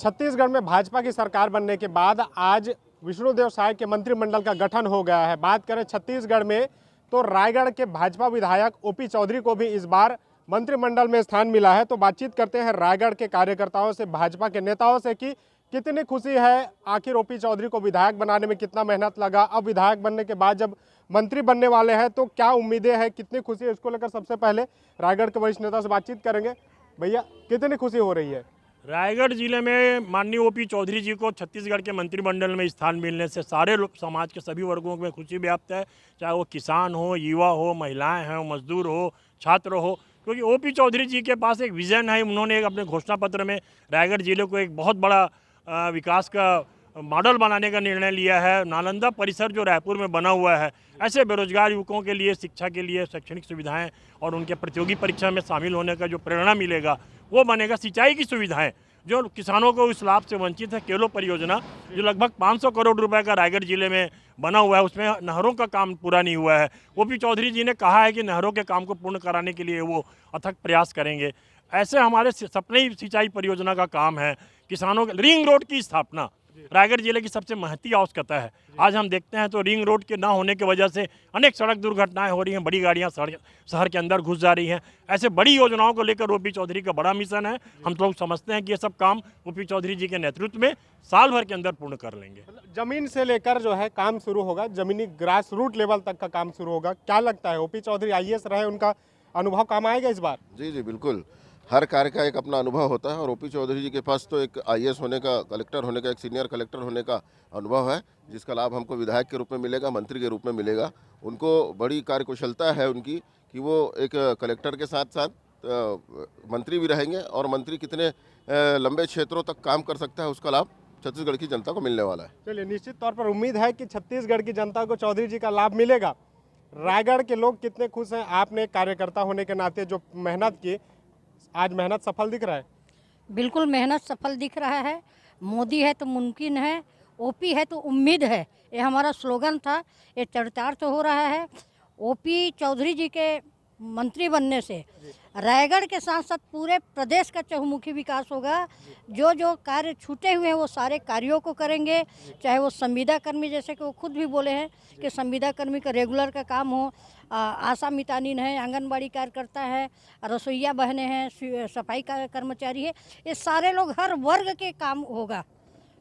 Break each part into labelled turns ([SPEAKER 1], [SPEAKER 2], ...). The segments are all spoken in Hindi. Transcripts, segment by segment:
[SPEAKER 1] छत्तीसगढ़ में भाजपा की सरकार बनने के बाद आज विष्णुदेव साय के मंत्रिमंडल का गठन हो गया है। बात करें छत्तीसगढ़ में तो रायगढ़ के भाजपा विधायक ओपी चौधरी को भी इस बार मंत्रिमंडल में स्थान मिला है। तो बातचीत करते हैं रायगढ़ के कार्यकर्ताओं से, भाजपा के नेताओं से कि कितनी खुशी है, आखिर ओपी चौधरी को विधायक बनाने में कितना मेहनत लगा, अब विधायक बनने के बाद जब मंत्री बनने वाले हैं तो क्या उम्मीदें हैं, कितनी खुशी है, इसको लेकर सबसे पहले रायगढ़ के वरिष्ठ नेता से बातचीत करेंगे। भैया कितनी खुशी हो रही है?
[SPEAKER 2] रायगढ़ जिले में माननीय ओपी चौधरी जी को छत्तीसगढ़ के मंत्रिमंडल में स्थान मिलने से सारे लोग, समाज के सभी वर्गों में खुशी व्याप्त है, चाहे वो किसान हो, युवा हो, महिलाएं हो, मजदूर हो, छात्र हो, क्योंकि ओपी चौधरी जी के पास एक विज़न है। उन्होंने एक अपने घोषणा पत्र में रायगढ़ जिले को एक बहुत बड़ा विकास का मॉडल बनाने का निर्णय लिया है। नालंदा परिसर जो रायपुर में बना हुआ है, ऐसे बेरोजगार युवकों के लिए शिक्षा के लिए शैक्षणिक सुविधाएं और उनके प्रतियोगी परीक्षा में शामिल होने का जो प्रेरणा मिलेगा वो बनेगा। सिंचाई की सुविधाएं जो किसानों को इस लाभ से वंचित है, केलो परियोजना जो लगभग 500 करोड़ रुपए का रायगढ़ जिले में बना हुआ है, उसमें नहरों का काम पूरा नहीं हुआ है। ओपी चौधरी जी ने कहा है कि नहरों के काम को पूर्ण कराने के लिए वो अथक प्रयास करेंगे। ऐसे हमारे सपने सिंचाई परियोजना का काम है। किसानों के रिंग रोड की स्थापना रायगढ़ जिले की सबसे महत्वपूर्ण आवश्यकता है। आज हम देखते हैं तो रिंग रोड के ना होने की वजह से अनेक सड़क दुर्घटनाएं हो रही हैं, बड़ी गाड़ियां शहर के अंदर घुस जा रही हैं। ऐसे बड़ी योजनाओं को लेकर ओपी चौधरी का बड़ा मिशन है। हम लोग समझते हैं कि ये सब काम ओपी चौधरी जी के नेतृत्व में साल भर के अंदर पूर्ण कर लेंगे।
[SPEAKER 1] जमीन से लेकर जो है काम शुरू होगा, जमीनी ग्रास रूट लेवल तक का काम शुरू होगा। क्या लगता है ओपी चौधरी आईएएस रहे, उनका अनुभव काम आएगा इस बार?
[SPEAKER 3] जी जी बिल्कुल, हर कार्य का एक अपना अनुभव होता है और ओपी चौधरी जी के पास तो एक आईएएस होने का, कलेक्टर होने का, एक सीनियर कलेक्टर होने का अनुभव है, जिसका लाभ हमको विधायक के रूप में मिलेगा, मंत्री के रूप में मिलेगा। उनको बड़ी कार्यकुशलता है उनकी कि वो एक कलेक्टर के साथ साथ मंत्री भी रहेंगे और मंत्री कितने लंबे क्षेत्रों तक काम कर सकता है, उसका लाभ छत्तीसगढ़ की जनता को मिलने वाला है।
[SPEAKER 1] चलिए, निश्चित तौर पर उम्मीद है कि छत्तीसगढ़ की जनता को चौधरी जी का लाभ मिलेगा। रायगढ़ के लोग कितने खुश हैं? आपने कार्यकर्ता होने के नाते जो मेहनत की, आज मेहनत सफल दिख रहा है?
[SPEAKER 4] बिल्कुल मेहनत सफल दिख रहा है। मोदी है तो मुमकिन है, ओपी है तो उम्मीद है, ये हमारा स्लोगन था, ये चरितार्थ हो रहा है। ओपी चौधरी जी के मंत्री बनने से रायगढ़ के साथ साथ पूरे प्रदेश का चहुमुखी विकास होगा। जो जो कार्य छूटे हुए हैं वो सारे कार्यों को करेंगे, चाहे वो संविदा कर्मी, जैसे कि वो खुद भी बोले हैं कि संविदा कर्मी का रेगुलर का काम हो, आशा मितानिन है, आंगनबाड़ी कार्यकर्ता है, रसोईया बहनें हैं, सफाई का कर्मचारी है, ये सारे लोग हर वर्ग के काम होगा।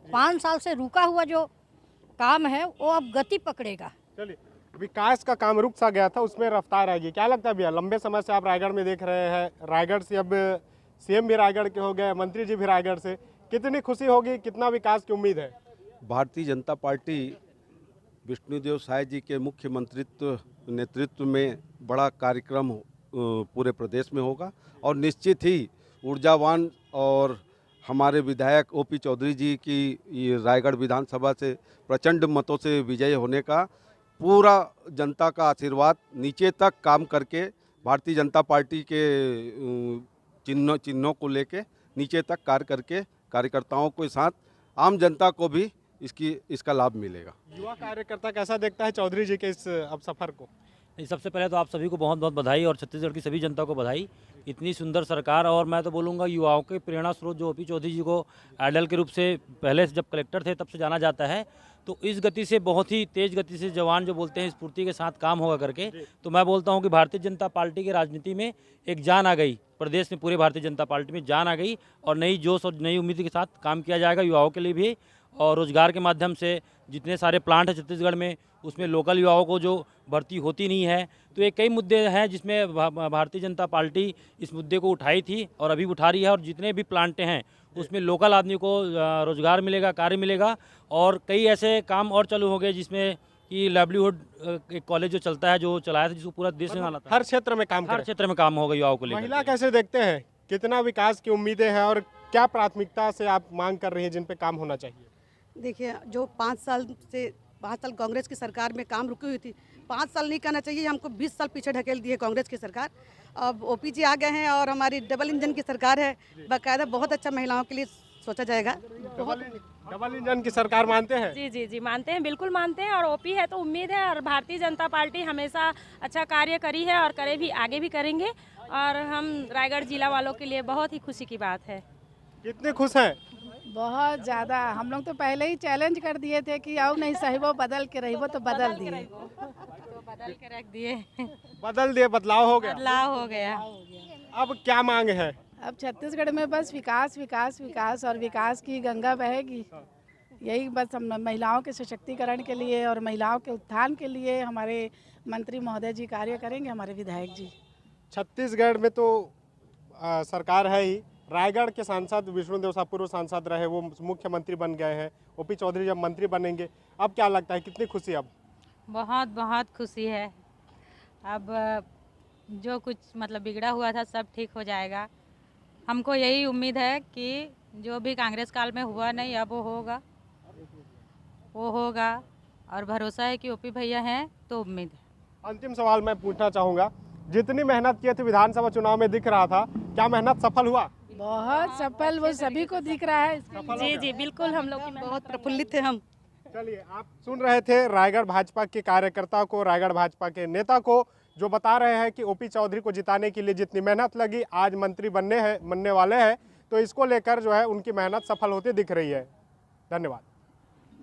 [SPEAKER 4] 5 साल से रुका हुआ जो काम है वो अब गति पकड़ेगा।
[SPEAKER 1] चलिए, विकास का काम रुक सा गया था, उसमें रफ्तार आएगी। क्या लगता है भैया, लंबे समय से आप रायगढ़ में देख रहे हैं, रायगढ़ से अब सीएम भी रायगढ़ के हो गए, मंत्री जी भी रायगढ़ से, कितनी खुशी होगी, कितना विकास की उम्मीद है?
[SPEAKER 5] भारतीय जनता पार्टी विष्णुदेव साय जी के मुख्य नेतृत्व में बड़ा कार्यक्रम पूरे प्रदेश में होगा और निश्चित ही ऊर्जावान और हमारे विधायक ओपी चौधरी जी की रायगढ़ विधानसभा से प्रचंड मतों से विजय होने का पूरा जनता का आशीर्वाद, नीचे तक काम करके भारतीय जनता पार्टी के चिन्हों को लेके नीचे तक कार्य करके कार्यकर्ताओं के साथ आम जनता को भी इसका लाभ मिलेगा।
[SPEAKER 1] युवा कार्यकर्ता कैसा देखता है चौधरी जी के इस अब सफर को?
[SPEAKER 6] सबसे पहले तो आप सभी को बहुत बहुत बधाई और छत्तीसगढ़ की सभी जनता को बधाई। इतनी सुंदर सरकार और मैं तो बोलूँगा युवाओं के प्रेरणा स्रोत जो ओपी चौधरी जी को आइडल के रूप से पहले से जब कलेक्टर थे तब से जाना जाता है, तो इस गति से, बहुत ही तेज़ गति से जवान जो बोलते हैं स्फूर्ति के साथ काम होगा करके, तो मैं बोलता हूँ कि भारतीय जनता पार्टी की राजनीति में एक जान आ गई, प्रदेश में पूरे भारतीय जनता पार्टी में जान आ गई और नई जोश और नई उम्मीद के साथ काम किया जाएगा युवाओं के लिए भी। और रोजगार के माध्यम से जितने सारे प्लांट हैं छत्तीसगढ़ में, उसमें लोकल युवाओं को जो भर्ती होती नहीं है, तो ये कई मुद्दे हैं जिसमें भारतीय जनता पार्टी इस मुद्दे को उठाई थी और अभी उठा रही है। और जितने भी प्लांटें हैं उसमें लोकल आदमी को रोजगार मिलेगा, कार्य मिलेगा और कई ऐसे काम और चालू हो गए जिसमें कि लाइवलीहुड एक कॉलेज जो चलता है, जो चलाया था, जिसको पूरा देश में आना था,
[SPEAKER 1] हर क्षेत्र में काम,
[SPEAKER 6] हर क्षेत्र में काम होगा युवाओं को लेकर।
[SPEAKER 1] महिला कैसे देखते हैं, कितना विकास की उम्मीदें हैं और क्या प्राथमिकता से आप मांग कर रही हैं जिन पे काम होना चाहिए?
[SPEAKER 7] देखिए, जो 5 साल कांग्रेस की सरकार में काम रुकी हुई थी, 5 साल नहीं कहना चाहिए, हमको 20 साल पीछे ढकेल दी है कांग्रेस की सरकार। अब ओपी जी आ गए हैं और हमारी डबल इंजन की सरकार है, बाकायदा बहुत अच्छा महिलाओं के लिए सोचा जाएगा।
[SPEAKER 1] डबल इंजन की सरकार मानते हैं?
[SPEAKER 8] जी जी जी मानते हैं, बिल्कुल मानते हैं। और ओपी है तो उम्मीद है, और भारतीय जनता पार्टी हमेशा अच्छा कार्य करी है और करे भी, आगे भी करेंगे। और हम रायगढ़ जिला वालों के लिए बहुत ही खुशी की बात है।
[SPEAKER 1] कितने खुश हैं?
[SPEAKER 9] बहुत ज़्यादा। हम लोग तो पहले ही चैलेंज कर दिए थे कि आओ नहीं सही वो बदल के रही वो, तो बदल दिए।
[SPEAKER 8] तो बदल के रख दिए,
[SPEAKER 1] बदल दिए, बदलाव हो गया।
[SPEAKER 8] बदलाव हो गया।
[SPEAKER 1] अब क्या मांग है?
[SPEAKER 9] अब छत्तीसगढ़ में बस विकास विकास विकास और विकास की गंगा बहेगी। यही बस हम महिलाओं के सशक्तिकरण के लिए और महिलाओं के उत्थान के लिए हमारे मंत्री महोदय जी कार्य करेंगे, हमारे विधायक जी।
[SPEAKER 1] छत्तीसगढ़ में तो सरकार है ही। रायगढ़ के सांसद विष्णुदेव साय पूर्व सांसद रहे, वो मुख्यमंत्री बन गए हैं। ओपी चौधरी जब मंत्री बनेंगे, अब क्या लगता है कितनी खुशी? अब
[SPEAKER 8] बहुत बहुत खुशी है। अब जो कुछ मतलब बिगड़ा हुआ था सब ठीक हो जाएगा। हमको यही उम्मीद है कि जो भी कांग्रेस काल में हुआ नहीं अब वो होगा और भरोसा है कि ओपी भैया हैं तो उम्मीद है।
[SPEAKER 1] अंतिम सवाल मैं पूछना चाहूँगा, जितनी मेहनत किए थे विधानसभा चुनाव में दिख रहा था, क्या मेहनत सफल हुआ?
[SPEAKER 9] बहुत सफल, वो सभी को दिख रहा है।
[SPEAKER 8] जी जी बिल्कुल, हम लोग
[SPEAKER 7] बहुत प्रफुल्लित थे हम।
[SPEAKER 1] चलिए, आप सुन रहे थे रायगढ़ भाजपा के कार्यकर्ता को, रायगढ़ भाजपा के नेता को, जो बता रहे हैं कि ओपी चौधरी को जिताने के लिए जितनी मेहनत लगी, आज मंत्री बनने वाले हैं, तो इसको लेकर जो है उनकी मेहनत सफल होती दिख रही है। धन्यवाद।